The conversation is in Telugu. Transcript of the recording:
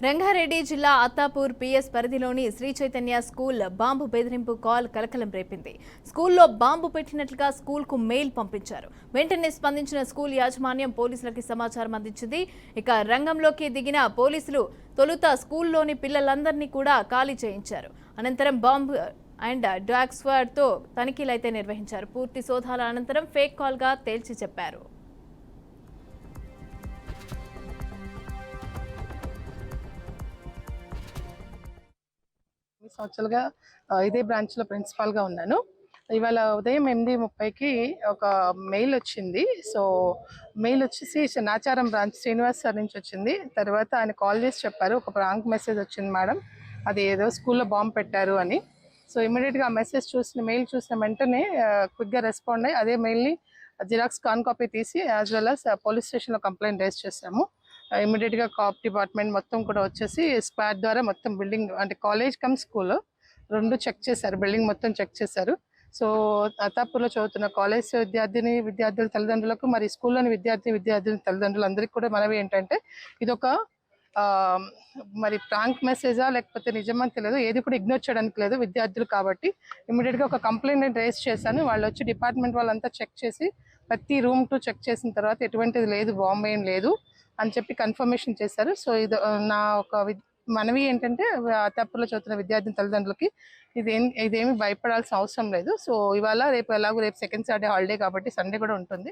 రంగారెడ్డి జిల్లా అత్తాపూర్ పిఎస్ పరిధిలోని శ్రీ చైతన్య స్కూల్ బాంబు బెదిరింపు కాల్ కలకలం రేపింది. స్కూల్లో బాంబు పెట్టినట్లుగా స్కూల్కు మెయిల్ పంపించారు. వెంటనే స్పందించిన స్కూల్ యాజమాన్యం పోలీసులకు సమాచారం అందించింది. ఇక రంగంలోకి దిగిన పోలీసులు తొలుత స్కూల్లోని పిల్లలందరినీ కూడా ఖాళీ చేయించారు. అనంతరం బాంబు అండ్ డాగ్ స్క్వాడ్తో తనిఖీలైతే నిర్వహించారు. పూర్తి సోదాల అనంతరం ఫేక్ కాల్గా తేల్చి చెప్పారు. సంవత్సరాలుగా ఇదే బ్రాంచ్లో ప్రిన్సిపాల్గా ఉన్నాను. ఇవాళ ఉదయం 8:30కి ఒక మెయిల్ వచ్చింది. సో మెయిల్ వచ్చేసి నాచారం బ్రాంచ్ శ్రీనివాస్ సార్ నుంచి వచ్చింది. తర్వాత ఆయన కాల్ చేసి చెప్పారు, ఒక ప్రాంక్ మెసేజ్ వచ్చింది మేడం, అది ఏదో స్కూల్లో బాంబు పెట్టారు అని. సో ఇమీడియట్గా ఆ మెసేజ్ మెయిల్ చూసిన వెంటనే క్విక్గా రెస్పాండ్ అయ్యి అదే మెయిల్ని జిరాక్స్ కాపీ తీసి యాజ్ వెల్ as పోలీస్ స్టేషన్లో కంప్లైంట్ రేస్ చేశాము. ఇమీడియట్గా కాప్ డిపార్ట్మెంట్ మొత్తం కూడా వచ్చేసి స్క్వాడ్ ద్వారా మొత్తం బిల్డింగ్ అంటే కాలేజ్ కమ్ స్కూల్ రెండు చెక్ చేశారు, బిల్డింగ్ మొత్తం చెక్ చేశారు. సో అత్తాపూర్లో చదువుతున్న కాలేజ్ విద్యార్థుల తల్లిదండ్రులకు మరి స్కూల్లోని విద్యార్థుల తల్లిదండ్రులందరికీ కూడా మనవి ఏంటంటే ఇదొక మరి ప్రాంక్ మెసేజా లేకపోతే నిజమని తెలియదు, ఏది కూడా ఇగ్నోర్ చేయడానికి లేదు విద్యార్థులు కాబట్టి. ఇమీడియట్గా ఒక కంప్లైంట్ రేస్ చేశాను. వాళ్ళు వచ్చి డిపార్ట్మెంట్ వాళ్ళంతా చెక్ చేసి ప్రతి రూమ్ టు చెక్ చేసిన తర్వాత ఎటువంటిది లేదు, బాంబు ఏం లేదు అని చెప్పి కన్ఫర్మేషన్ చేశారు. సో ఇది నా ఒక మనవి ఏంటంటే అత్తాపూర్లో చదువుతున్న విద్యార్థి తల్లిదండ్రులకి ఇదేమి భయపడాల్సిన అవసరం లేదు. సో ఇవాళ రేపు ఎలాగో రేపు సెకండ్ సాటర్డే హాలిడే కాబట్టి సండే కూడా ఉంటుంది.